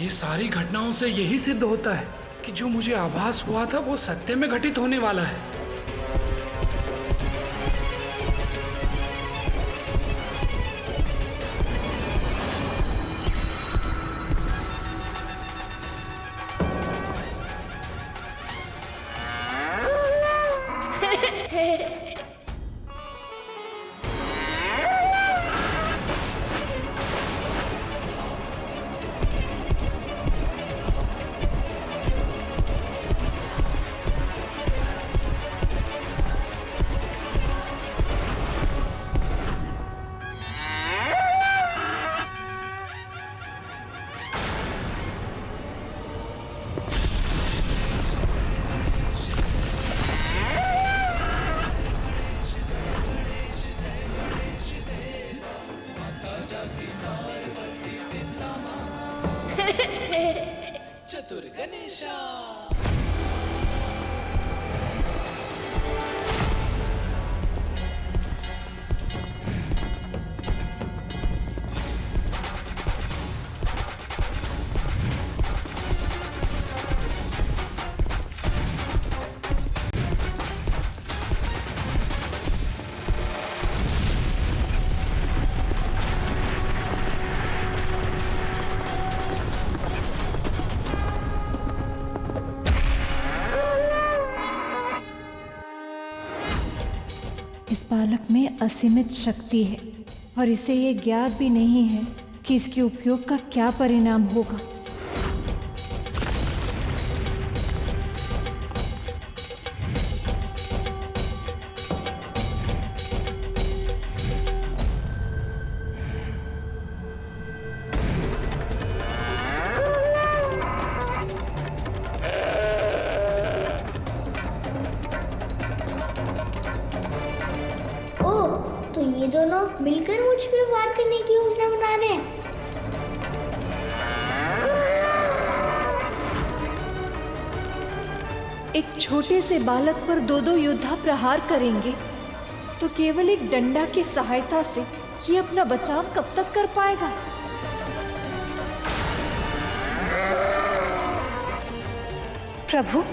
ये सारी घटनाओं से यही सिद्ध होता है कि जो मुझे आभास हुआ था वो सत्य में घटित होने वाला है। चतुर गणेशा। इस बालक में असीमित शक्ति है और इसे ये ज्ञात भी नहीं है कि इसके उपयोग का क्या परिणाम होगा। तो ये दोनों मिलकर मुझ पे वार करने की योजना बना रहे हैं। एक छोटे से बालक पर दो योद्धा प्रहार करेंगे तो केवल एक डंडा की सहायता से ये अपना बचाव कब तक कर पाएगा? प्रभु,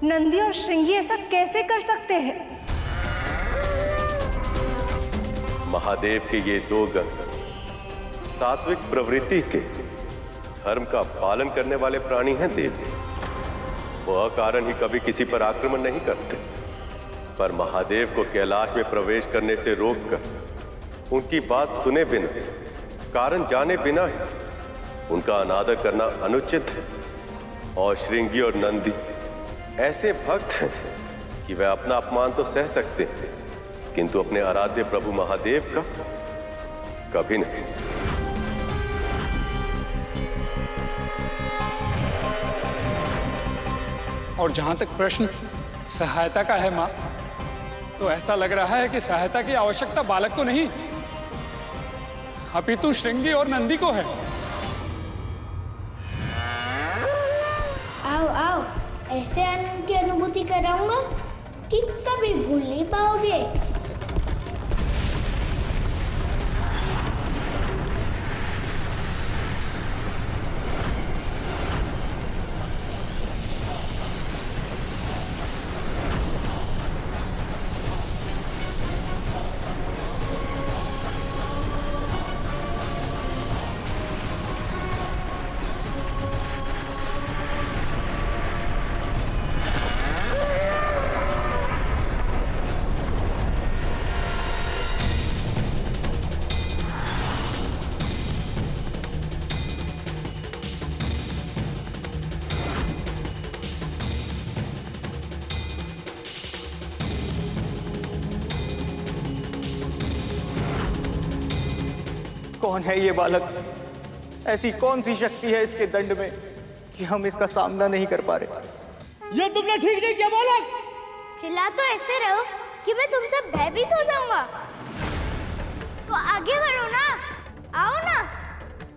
नंदी और श्रृंगी ऐसा कैसे कर सकते हैं? महादेव के ये दो गण सात्विक प्रवृत्ति के धर्म का पालन करने वाले प्राणी हैं देवी। वो अकारण ही कभी किसी पर आक्रमण नहीं करते, पर महादेव को कैलाश में प्रवेश करने से रोककर उनकी बात सुने बिना, कारण जाने बिना ही उनका अनादर करना अनुचित है। और श्रृंगी और नंदी ऐसे भक्त हैं कि वे अपना अपमान तो सह सकते हैं, किंतु अपने आराध्य प्रभु महादेव का कभी नहीं। और जहां तक प्रश्न सहायता का है माँ, तो ऐसा लग रहा है कि सहायता की आवश्यकता बालक को नहीं अपितु श्रृंगी और नंदी को है। आओ आओ, ऐसे आनंद की अनुभूति कराऊंगा कि कभी भूल नहीं पाओगे। कौन है ये बालक? ऐसी कौन सी शक्ति है इसके दंड में कि हम इसका सामना नहीं कर पा रहे? ये तुमने ठीक नहीं किया बालक। चिल्ला तो ऐसे रहो कि मैं तुमसे भयभीत हो जाऊंगा। तो आगे बढ़ो ना, आओ ना,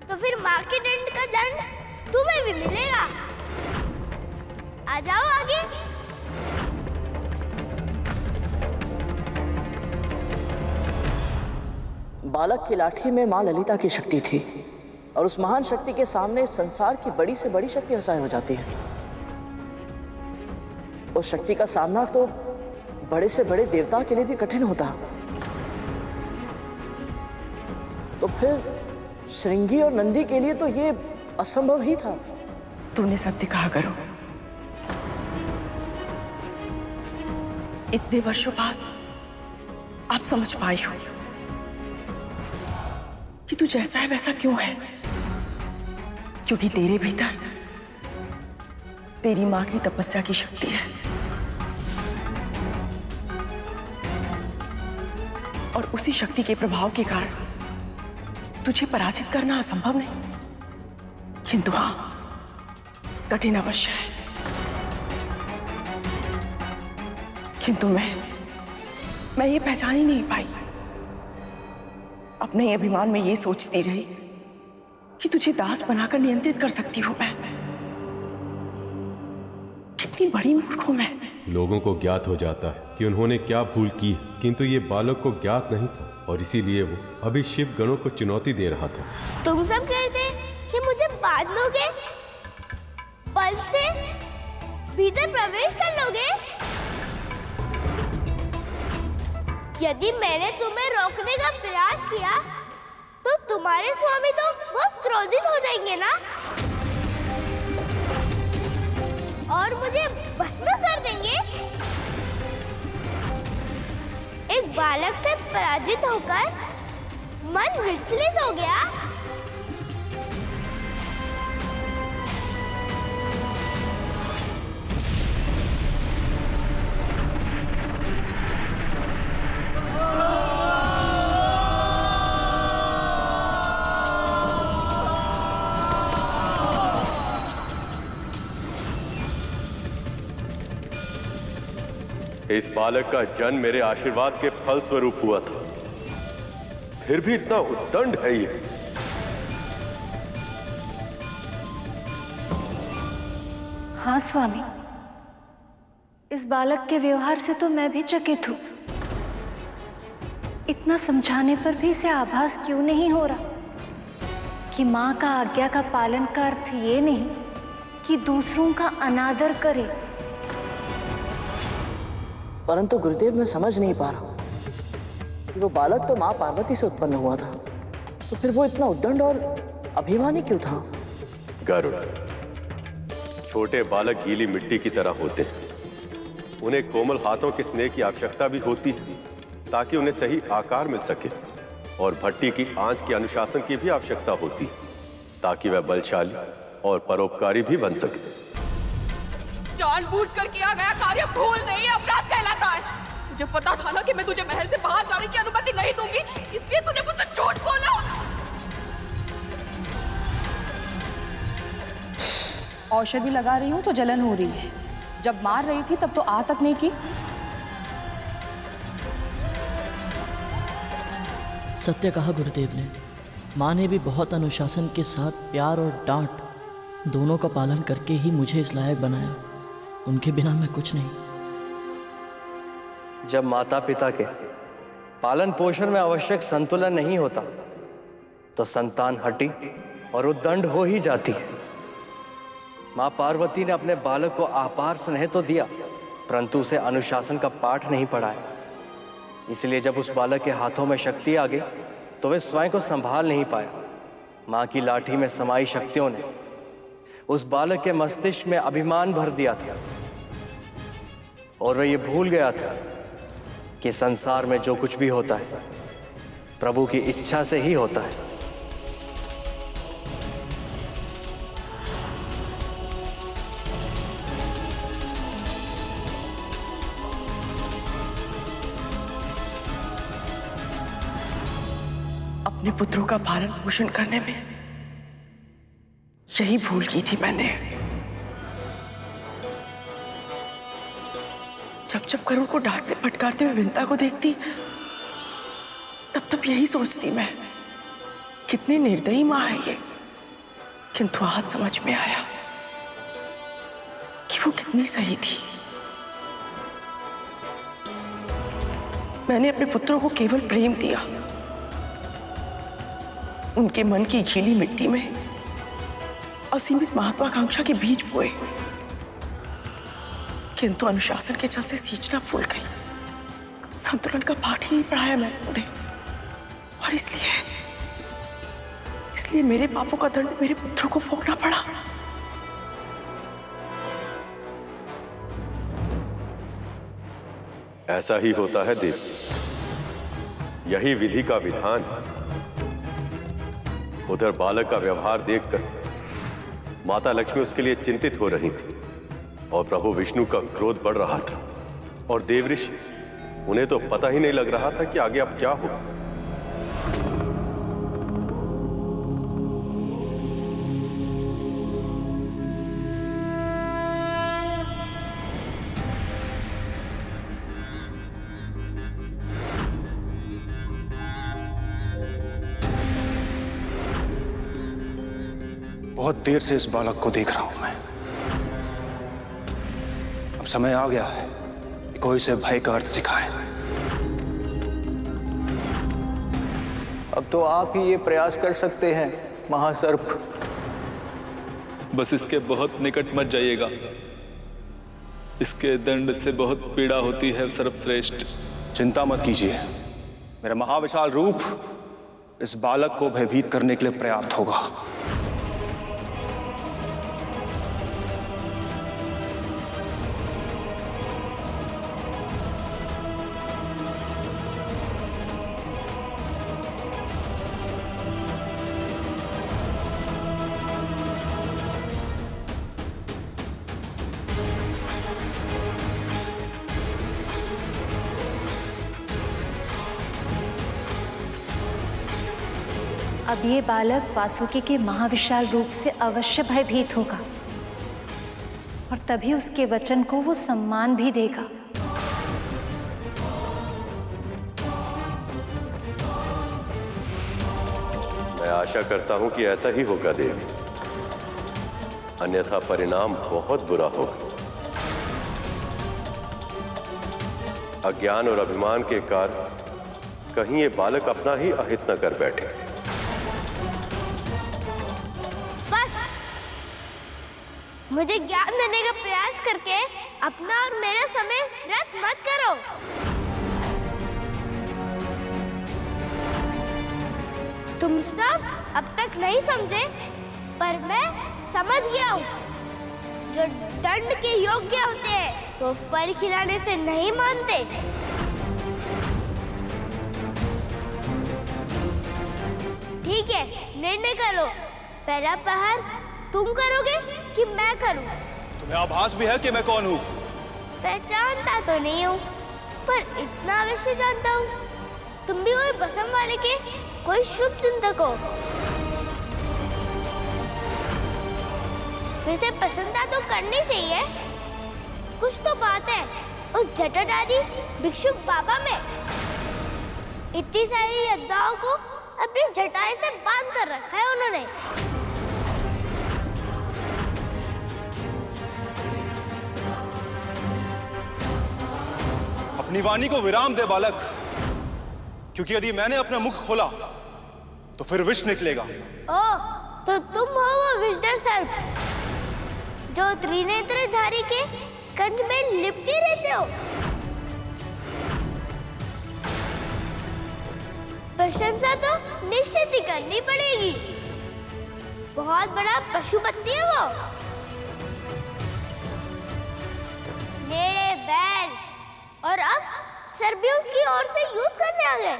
तो फिर माँ के दंड का दंड तुम्हें भी मिलेगा। आ जाओ आगे। बालक की लाठी में मां ललिता की शक्ति थी, और उस महान शक्ति के सामने इस संसार की बड़ी से बड़ी शक्ति असहाय हो जाती है। उस शक्ति का सामना तो बड़े से बड़े देवता के लिए भी कठिन होता। तो फिर श्रृंगी और नंदी के लिए तो ये असंभव ही था। तूने सत्य कहा करो। इतने वर्षों बाद आप समझ पाई हो कि तू जैसा है वैसा क्यों है, क्योंकि तेरे भीतर तेरी मां की तपस्या की शक्ति है और उसी शक्ति के प्रभाव के कारण तुझे पराजित करना असंभव नहीं, किंतु हां कठिन अवश्य है। किंतु मैं ये पहचान ही नहीं पाई। अपने अभिमान में ये सोचती रही कि तुझे दास बनाकर नियंत्रित कर सकती हूं मैं। कितनी बड़ी मूर्ख हूं मैं। लोगों को ज्ञात हो जाता है कि उन्होंने क्या भूल की, किंतु ये बालक को ज्ञात नहीं था और इसीलिए वो अभी शिव गणों को चुनौती दे रहा था। तुम सब कहते कि मुझे बांध लोगे, बल से भीतर प्रवेश कर लोगे। यदि मैंने तुम्हें रोकने का प्रयास किया तो तुम्हारे स्वामी तो बहुत क्रोधित हो जाएंगे ना, और मुझे भस्म कर देंगे। एक बालक से पराजित होकर मन विचलित हो गया। इस बालक का जन्म मेरे आशीर्वाद के फल स्वरूप हुआ था, फिर भी इतना उद्दंड है ये। हाँ स्वामी, इस बालक के व्यवहार से तो मैं भी चकित हूँ। इतना समझाने पर भी इसे आभास क्यों नहीं हो रहा कि माँ का आज्ञा का पालन का अर्थ ये नहीं कि दूसरों का अनादर करे। परंतु गुरुदेव, मैं समझ नहीं पा रहा कि वो बालक तो माँ पार्वती से उत्पन्न हुआ था, तो फिर वो इतना उद्दंड और अभिमानी क्यों था? गरुड़, छोटे बालक गीली मिट्टी की तरह होते हैं। उन्हें कोमल हाथों के स्नेह की आवश्यकता भी होती है ताकि उन्हें सही आकार मिल सके, और भट्टी की आंच के अनुशासन की भी आवश्यकता होती ताकि वह बलशाली और परोपकारी भी बन सके। जानबूझकर किया गया कार्य भूल नहीं, अपराध कहलाता है। मुझे पता था ना कि मैं तुझे महल से बाहर जाने की अनुमति नहीं दूंगी, इसलिए तूने मुझसे झूठ बोला। औषधि लगा रही हूँ तो जलन हो रही है, जब मार रही थी तब तो आ तक नहीं की। सत्य कहा गुरुदेव ने। माँ ने भी बहुत अनुशासन के साथ प्यार और डांट दोनों का पालन करके ही मुझे इस लायक बनाया। उनके बिना मैं कुछ नहीं। जब माता पिता के पालन पोषण में आवश्यक संतुलन नहीं होता तो संतान हठी और उद्दंड हो ही जाती है। माँ पार्वती ने अपने बालक को अपार स्नेह तो दिया, परंतु उसे अनुशासन का पाठ नहीं पढ़ाया। इसलिए जब उस बालक के हाथों में शक्ति आ गई तो वे स्वयं को संभाल नहीं पाया। माँ की लाठी में समाई शक्तियों ने उस बालक के मस्तिष्क में अभिमान भर दिया था और वह ये भूल गया था कि संसार में जो कुछ भी होता है प्रभु की इच्छा से ही होता है। अपने पुत्रों का पालन पोषण करने में यही भूल की थी मैंने। जब जब करुण को डांटते फटकारते हुए विंता को देखती तब तब यही सोचती मैं, कितनी निर्दयी माँ है ये। किंतु आज समझ में आया कि वो कितनी सही थी। मैंने अपने पुत्रों को केवल प्रेम दिया, उनके मन की गीली मिट्टी में असीमित महत्वाकांक्षा के बीज बोए, किंतु अनुशासन के चलते सींचना भूल गई। संतुलन का पाठ ही नहीं पढ़ाया मैंने उन्हें, और इसलिए मेरे पापों का दंड मेरे पुत्रों को भोगना पड़ा। ऐसा ही होता है देव, यही विधि का विधान। उधर बालक का व्यवहार देखकर माता लक्ष्मी उसके लिए चिंतित हो रही थी और प्रभु विष्णु का क्रोध बढ़ रहा था, और देवऋषि उन्हें तो पता ही नहीं लग रहा था कि आगे अब क्या हो। बहुत देर से इस बालक को देख रहा हूं मैं। अब समय आ गया है कि कोई से भय का अर्थ सिखाए। अब तो आप ही ये प्रयास कर सकते हैं महासर्प। बस इसके बहुत निकट मत जाइएगा, इसके दंड से बहुत पीड़ा होती है सर्वश्रेष्ठ। चिंता मत कीजिए, मेरा महाविशाल रूप इस बालक को भयभीत करने के लिए पर्याप्त होगा। अब ये बालक वासुकी के महाविशाल रूप से अवश्य भयभीत होगा, और तभी उसके वचन को वो सम्मान भी देगा। मैं आशा करता हूं कि ऐसा ही होगा देवी, अन्यथा परिणाम बहुत बुरा होगा। अज्ञान और अभिमान के कारण कहीं ये बालक अपना ही अहित न कर बैठे। मुझे ज्ञान देने का प्रयास करके अपना और मेरा समय व्यर्थ मत करो। तुम सब अब तक नहीं समझे, पर मैं समझ गया हूँ। जो दंड के योग्य होते हैं वो फल खिलाने से नहीं मानते। ठीक है, निर्णय करो। पहला प्रहार तुम करोगे कि मैं करूं? तुम्हें आभास भी है कि मैं कौन हूं? पहचानता तो नहीं हूं, पर इतना अवश्य जानता हूं, तुम भी वही बसम वाले के कोई शुभ चिंतक हो। वैसे प्रसन्नता तो करनी चाहिए, कुछ तो बात है उस जटाधारी भिक्षुक बाबा में। इतनी सारी योद्धाओं को अपनी जटाएं से बांध कर रखा है उन्होंने। अपनी वाणी को विराम दे बालक, क्योंकि यदि मैंने अपना मुख खोला तो फिर विष निकलेगा। ओह, तो तुम हो वो विषधर सर्प जो त्रिनेत्रधारी के कंठ में लिपटे रहते हो। प्रशंसा तो निश्चित ही करनी पड़ेगी, बहुत बड़ा पशुपति है वो। नेड़े बैल, और अब सर्बियों की ओर से युद्ध करने आ गए।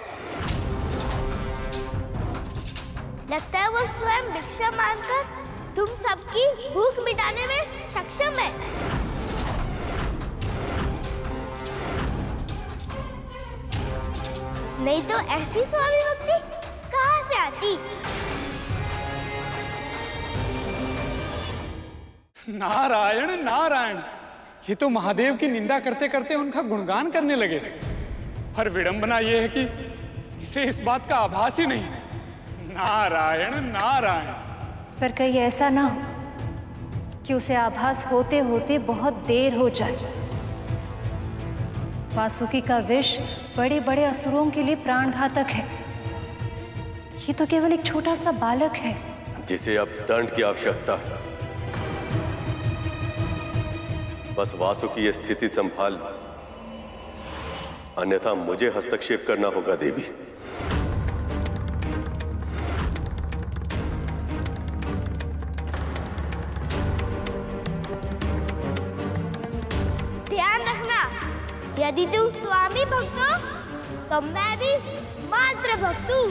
लगता है वो स्वयं भिक्षा मांगकर तुम सबकी भूख मिटाने में सक्षम है। नहीं तो ऐसी स्वामी भक्ति कहाँ से आती? नारायण नारायण, ये तो महादेव की निंदा करते करते उनका गुणगान करने लगे। पर विडंबना यह है कि इसे इस बात का आभास ही नहीं। नारायण नारायण। पर कहीं ऐसा ना हो कि उसे आभास होते होते बहुत देर हो जाए। वासुकी का विष बड़े बड़े असुरों के लिए प्राणघातक है। ये तो केवल एक छोटा सा बालक है जिसे अब दंड की आवश्यकता है। बस वासु की यह स्थिति संभाल, अन्यथा मुझे हस्तक्षेप करना होगा देवी। ध्यान रखना, यदि तुम स्वामी भक्त हो तो मैं भी मात्र भक्त हूँ।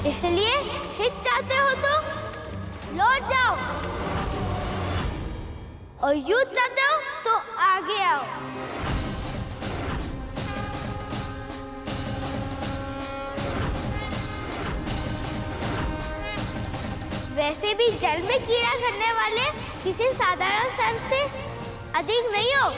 इसलिए हित चाहते हो तो लौट जाओ, और युद्ध चाहते हो तो आगे आओ। वैसे भी जल में कीड़ा करने वाले किसी साधारण सर्प से अधिक नहीं हो।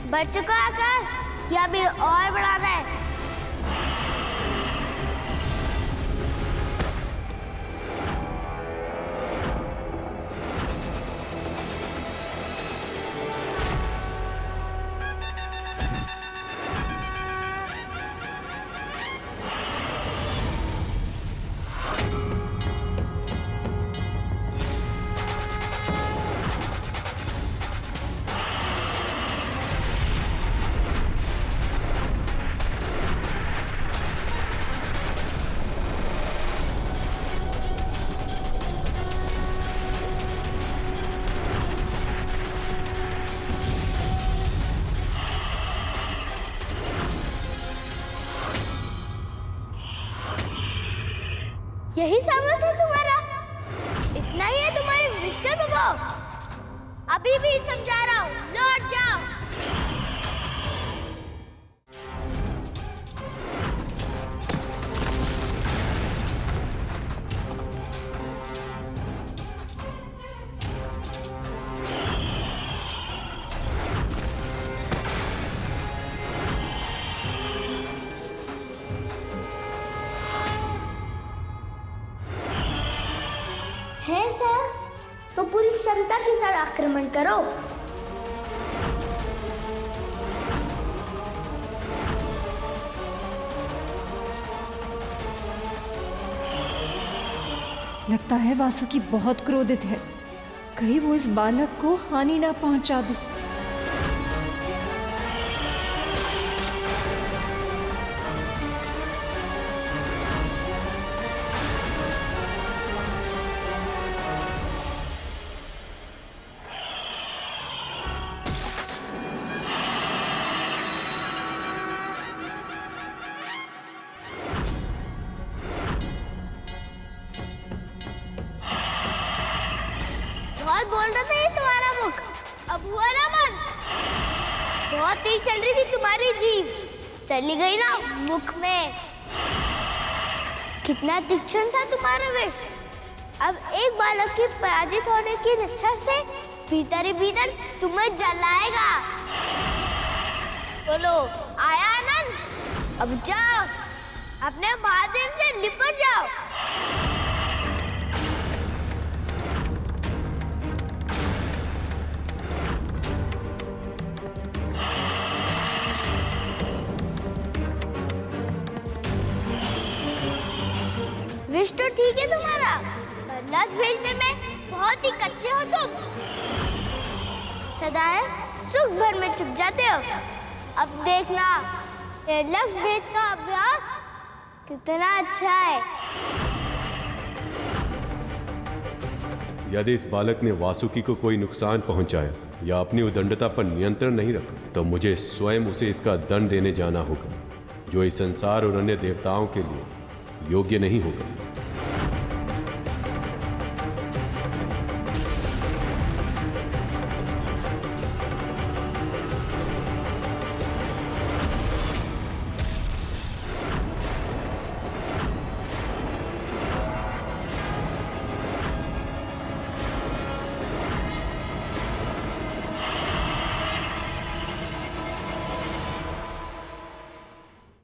बढ़ चुका आकार या अभी और बढ़ाना है? यही सामर्थ्य है तुम्हारा? इतना ही है तुम्हारे विष्कर प्रभाव? अभी भी समझा रहा हूँ, लौट जाओ। है सर, तो पूरी क्षमता के साथ आक्रमण करो। लगता है वासुकी बहुत क्रोधित है, कहीं वो इस बालक को हानि ना पहुंचा दे। बहुत बोल रहा था ये तुम्हारा मुख, अब हुआ ना मन। बहुत तेज चल रही थी तुम्हारी जीभ, चली गई ना मुख में। कितना तीक्ष्ण था तुम्हारा विष। अब एक बालक के पराजित होने की इच्छा से भीतर ही भीतर तुम्हें जलाएगा। बोलो आया आनंद? अब जाओ, अपने महादेव से लिपट जाओ। विष तो ठीक है तुम्हारा, पर लक्ष्य भेजने में बहुत ही कच्चे हो तुम। सदा सुख भर में चुप जाते हो। अब देखना ये लक्ष्य भेद का अभ्यास कितना अच्छा है। यदि इस बालक ने वासुकी को कोई नुकसान पहुंचाया या अपनी उदंडता पर नियंत्रण नहीं रखा तो मुझे स्वयं उसे इसका दंड देने जाना होगा, जो इस संसार और अन्य देवताओं के लिए योग्य नहीं होगा।